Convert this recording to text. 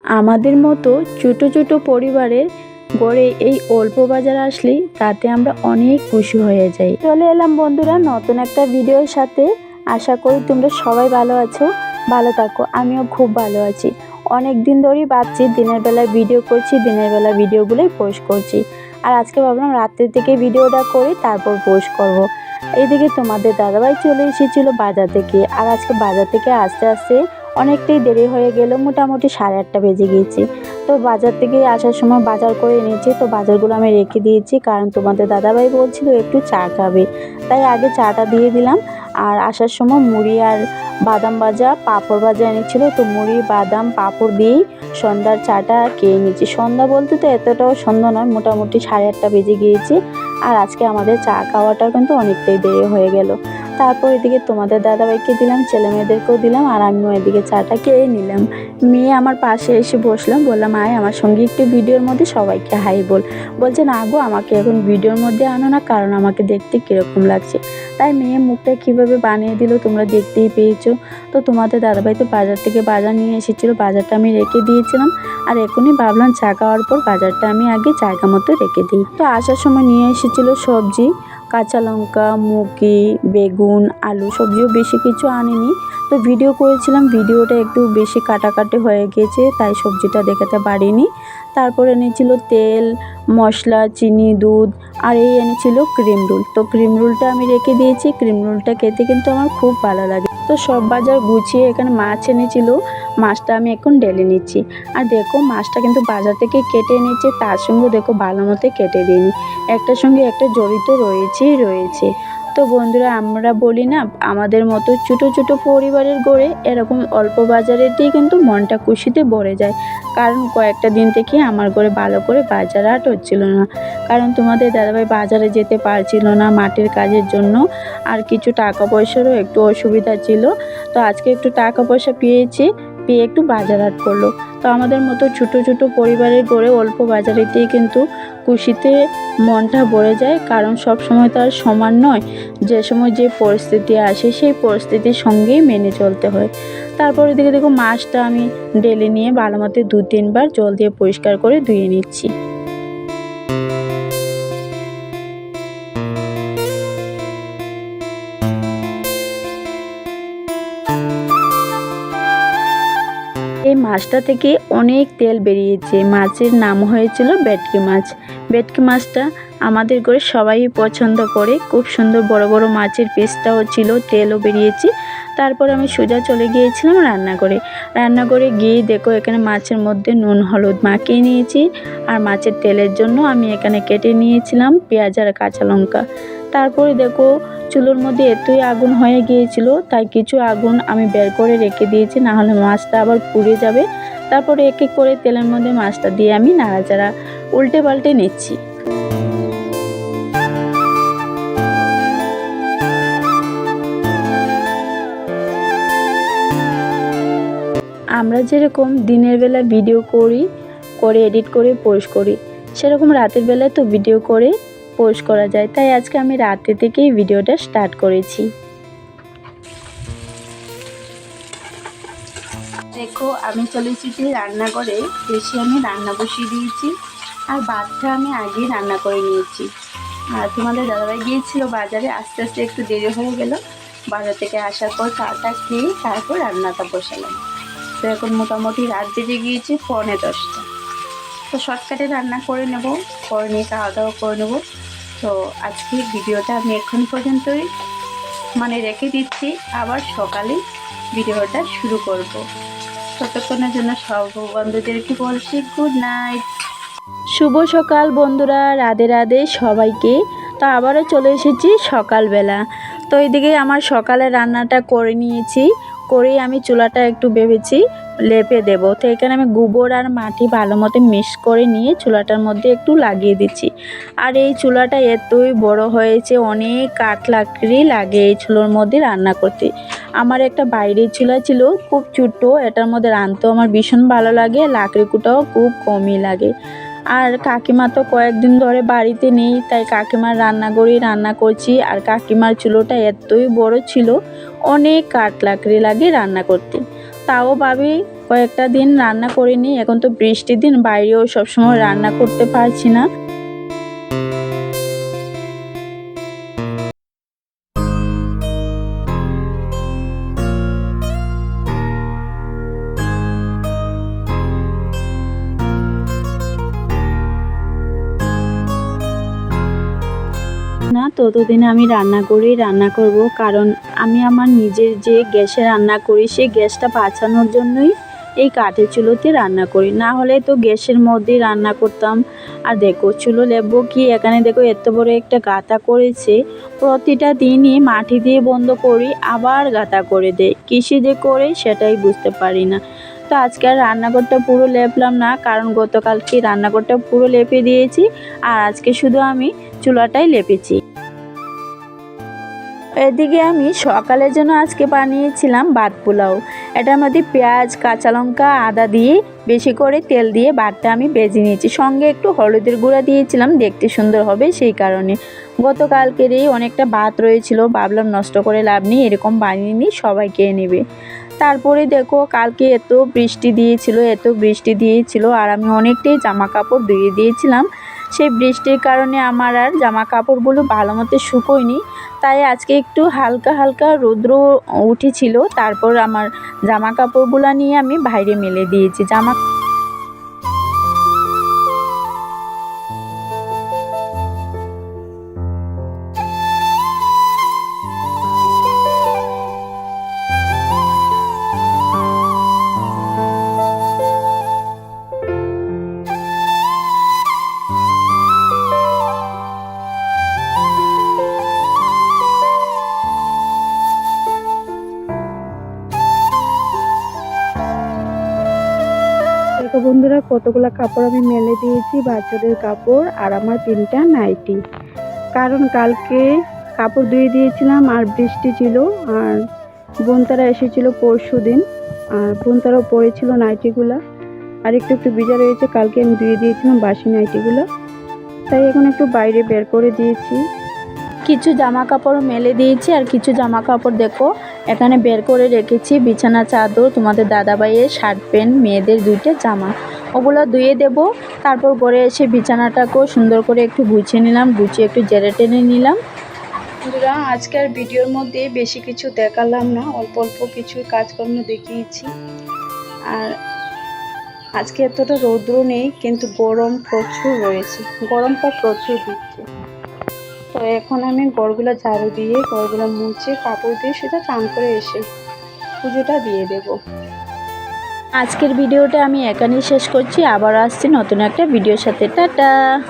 আমাদের মতো ছোটো ছোটো পরিবারের গড়ে এই অল্প বাজার আসলেই তাতে আমরা অনেক খুশি হয়ে যাই। চলে এলাম বন্ধুরা নতুন একটা ভিডিওর সাথে। আশা করি তোমরা সবাই ভালো আছো, ভালো থাকো। আমিও খুব ভালো আছি। অনেক দিন ধরেই ভাবছি দিনের বেলা ভিডিও করছি, দিনের বেলা ভিডিওগুলোই পোস্ট করছি। আর আজকে ভাবলাম রাত্রের থেকে ভিডিওটা করি, তারপর পোস্ট করব। এইদিকে তোমাদের দাদাভাই চলে এসেছিলো বাজার থেকে। আর আজকে বাজার থেকে আসতে আসতে অনেকটাই দেরি হয়ে গেল, মোটামুটি 8:30 বেজে গিয়েছে। তো বাজার থেকে আসার সময় বাজার করে এনেছি। তো বাজারগুলো আমি রেখে দিয়েছি, কারণ তোমাদের দাদাভাই বলছিল একটু চা খাবে, তাই আগে চাটা দিয়ে দিলাম। আর আসার সময় মুড়ি আর বাদাম ভাজা, পাঁপড় ভাজা এনেছিল। তো মুড়ি, বাদাম, পাঁপড় দিয়েই সন্ধ্যার চাটা খেয়ে নিয়েছি। সন্ধ্যা বলতে তো এতটাও সন্ধ্যা নয়, মোটামুটি 8:30 বেজে গিয়েছে। আর আজকে আমাদের চা খাওয়াটাও কিন্তু অনেকটাই দেরি হয়ে গেল। তারপর এদিকে তোমাদের দাদাভাইকে দিলাম, ছেলে মেয়েদেরকেও দিলাম, আর আমিও এদিকে চাটা খেয়ে নিলাম। মেয়ে আমার পাশে এসে বসলাম, বললাম আয় আমার সঙ্গে একটু ভিডিওর মধ্যে সবাইকে হাই বল। বলছে না গো, আমাকে এখন ভিডিওর মধ্যে আনো না, কারণ আমাকে দেখতে কীরকম লাগছে। তাই মেয়ে মুখটা কীভাবে বানিয়ে দিল তোমরা দেখতেই পেয়েছো। তো তোমাদের দাদাভাই তো বাজার থেকে বাজার নিয়ে এসেছিলো, বাজারটা আমি রেখে দিয়েছিলাম। আর এখনই ভাবলাম চা খাওয়ার পর বাজারটা আমি আগে জায়গা মতো রেখে দিই। তো আসার সময় নিয়ে এসেছিলো সবজি, কাঁচা লঙ্কা, মুগি, বেগুন, আলু, সবজিও বেশি কিছু আনিনি। তো ভিডিও করেছিলাম, ভিডিওটা একটু বেশি কাটাকাটি হয়ে গেছে, তাই সবজিটা দেখাতে পারিনি। তারপর এনেছিল তেল, মশলা, চিনি, দুধ, আর এই এনেছিল ক্রিম রোল। তো ক্রিম রোলটা আমি রেখে দিয়েছি, ক্রিম রোলটা খেতে কিন্তু আমার খুব ভালো লাগে। তো সব বাজার গুছিয়ে এখানে মাছ এনেছিল, মাছটা আমি এখন ঢেলে নিচ্ছি। আর দেখো মাছটা কিন্তু বাজার থেকে কেটে এনেছে, তার সঙ্গে দেখো ভালো মতো কেটে দিইনি, একটার সঙ্গে একটা জড়িত রয়েছে। তো বন্ধুরা, আমরা বলি না আমাদের মতো ছোটো ছোটো পরিবারের গড়ে এরকম অল্প বাজারেতেই কিন্তু মনটা খুশিতে ভরে যায়। কারণ কয়েকটা দিন থেকে আমার ঘরে ভালো করে বাজার হাট হচ্ছিল না, কারণ তোমাদের দাদাভাই বাজারে যেতে পারছিল না মাঠের কাজের জন্য, আর কিছু টাকা পয়সারও একটু অসুবিধা ছিল। তো আজকে একটু টাকা পয়সা পেয়ে একটু বাজার হাট করলো। তো আমাদের মতো ছোটো ছোটো পরিবারের গড়ে অল্প বাজারেতেই কিন্তু খুশিতে মনটা ভরে যায়, কারণ সব সময় তো আর সমান নয়। যে সময় যে পরিস্থিতি আসে সেই পরিস্থিতির সঙ্গেই মেনে চলতে হয়। তারপর এদিকে দেখো মাছটা আমি ডেলে নিয়ে ভালো মতো 2-3 বার জল দিয়ে পরিষ্কার করে ধুয়ে নিচ্ছি। এই মাছটা থেকে অনেক তেল বেরিয়েছে। মাছের নাম হয়েছিল ভেটকি মাছ। ভেটকি মাছটা আমাদের ঘরে সবাই পছন্দ করে, খুব সুন্দর বড় বড় মাছের পিসটাও ছিল, তেলও বেরিয়েছে। তারপর আমি সোজা চলে গিয়েছিলাম রান্নাঘরে গিয়ে দেখো এখানে মাছের মধ্যে নুন হলুদ মাখিয়ে নিয়েছি। আর মাছের তেলের জন্য আমি এখানে কেটে নিয়েছিলাম পেঁয়াজ আর কাঁচা লঙ্কা। তারপরে দেখো চুলোর মধ্যে এতই আগুন হয়ে গিয়েছিল, তাই কিছু আগুন আমি বের করে রেখে দিয়েছি, না হলে মাছটা আবার পুড়ে যাবে। তারপরে এক এক করে তেলের মধ্যে মাছটা দিয়ে আমি নাড়াচাড়া উল্টে পাল্টে নিচ্ছি। আমরা যেরকম দিনের বেলা ভিডিও করে এডিট করে পোস্ট করি, সেরকম রাতের বেলায় তো ভিডিও করে পোস্ট করা যায়। তাই আজকে আমি রাতে থেকেই ভিডিওটা স্টার্ট করেছি। দেখো আমি চলে এসেছি রান্নাঘরে, এসে আমি রান্না বসিয়ে দিয়েছি। আর ভাতটা আমি আগেই রান্না করে নিয়েছি। আর তোমাদের দাদাভাই গিয়েছিল বাজারে, আস্তে আস্তে একটু দেরি হয়ে গেল। বাজার থেকে আসার পর চাটা খেয়ে তারপর রান্নাটা বসালাম। তো এখন মোটামুটি রাত বেজে গিয়েছে 9:45। তো শর্টকাটে রান্না করে নিয়ে খাওয়া দাওয়া করে নেবো। তো আজকে ভিডিওটা আমি এখন পর্যন্তই রেখে দিচ্ছি, আবার সকালে ভিডিওটা শুরু করব। ততক্ষণের জন্য সব বন্ধুদেরকে বলছি গুড নাইট, শুভ সকাল বন্ধুরা, রাধে রাধে সবাইকে। তো আবারও চলে এসেছি সকালবেলা। তো এইদিকে আমার সকালে রান্নাটা করে নিয়েছি, করেই আমি চুলাটা একটু ভেবেছি লেপে দেব। তো এখানে আমি গোবর আর মাটি ভালো মতো মিক্স করে নিয়ে চুলাটার মধ্যে একটু লাগিয়ে দিচ্ছি। আর এই চুলাটা এতই বড় হয়েছে, অনেক কাঠ লাকড়ি লাগে এই চুলোর মধ্যে রান্না করতে। আমার একটা বাইরের চুলা ছিল, খুব ছোট্ট, এটার মধ্যে রাঁধতেও আমার ভীষণ ভালো লাগে, লাকড়ি কুটাও খুব কমই লাগে। আর কাকিমা তো কয়েকদিন ধরে বাড়িতে নেই, তাই কাকিমার রান্নাঘরেই রান্না করছি। আর কাকিমার চুলোটা এতই বড় ছিল, অনেক কাঠ লাকড়ি লাগে রান্না করতে। তাও ভাবি কয়েকটা দিন রান্না করিনি। এখন তো বৃষ্টির দিন, বাইরেও সবসময় রান্না করতে পারছি না। ততদিনে আমি রান্না করব, কারণ আমি আমার নিজের যে গ্যাসে রান্না করি সেই গ্যাসটা বাঁচানোর জন্যই এই কাঠের চুলোতে রান্না করি। না হলে তো গ্যাসের মধ্যেই রান্না করতাম। আর দেখো চুলো লেবো কি, এখানে দেখো এত বড় একটা গাঁথা করেছে। প্রতিটা দিনই মাটি দিয়ে বন্ধ করি, আবার গাঁথা করে দেয়। কিসে যে করে সেটাই বুঝতে পারি না। তো আজকে আর রান্নাঘরটা পুরো লেপলাম না, কারণ গতকালকে রান্নাঘরটা পুরো লেপে দিয়েছি, আর আজকে শুধু আমি চুলাটাই লেপেছি। এদিকে আমি সকালের জন্য আজকে বানিয়েছিলাম ভাত পোলাও। এটার মধ্যে পেঁয়াজ, কাঁচা লঙ্কা, আদা দিয়ে বেশি করে তেল দিয়ে ভাতটা আমি ভেজে নিয়েছি। সঙ্গে একটু হলুদের গুঁড়া দিয়েছিলাম, দেখতে সুন্দর হবে সেই কারণে। গতকালকেরই অনেকটা ভাত রয়েছিল, ভাবলাম নষ্ট করে লাভ নেই, এরকম বানিয়ে নিই, সবাই খেয়ে নেবে। তারপরে দেখো কালকে এত বৃষ্টি দিয়েছিল আর আমি অনেকটাই জামা কাপড় ধুয়ে দিয়েছিলাম। সেই বৃষ্টির কারণে আমার আর জামা কাপড়গুলো ভালো মতো শুকোয়নি, তাই আজকে একটু হালকা হালকা রৌদ্র উঠেছিল। তারপর আমার জামা কাপড়গুলো নিয়ে আমি বাইরে মেলে দিয়েছি। তো বন্ধুরা, কতগুলো কাপড় আমি মেলে দিয়েছি, বাচ্চাদের কাপড় আর আমার 3টা নাইটি। কারণ কালকে কাপড় ধুয়ে দিয়েছিলাম আর বৃষ্টি ছিল, আর বোনতারা এসেছিল পরশুদিন, আর বোনতারাও পরেছিল নাইটিগুলো, আর একটু একটু ভিজা রয়েছে। কালকে আমি ধুয়ে দিয়েছিলাম বাসি নাইটিগুলো, তাই এখন একটু বাইরে বের করে দিয়েছি। কিছু জামা কাপড় মেলে দিয়েছি, আর কিছু জামা কাপড় দেখো এখানে বের করে রেখেছি। বিছানা চাদর, তোমাদের দাদাভাইয়ের শার্ট প্যান্ট, মেয়েদের 2টা জামা, ওগুলো ধুয়ে দেব। তারপর ঘরে এসে বিছানাটাকেও সুন্দর করে একটু গুছিয়ে নিলাম, গুছিয়ে একটু জেরে টেনে নিলাম। বন্ধুরা, আজকের ভিডিওর মধ্যে বেশি কিছু দেখালাম না, অল্প অল্প কিছু কাজকর্ম দেখিয়েছি। আর আজকে এতটা রৌদ্র নেই, কিন্তু গরম প্রচুর রয়েছে, গরমটা প্রচুর দিচ্ছে। তো এখন আমি ঘরগুলো ঝাড়ু দিয়ে, ঘরগুলো মুছে, কাপড় দিয়ে সেটা চান করে এসে পুজোটা দিয়ে দেব। আজকের ভিডিওটা আমি এখানেই শেষ করছি, আবার আসছি নতুন একটা ভিডিওর সাথে। টাটা।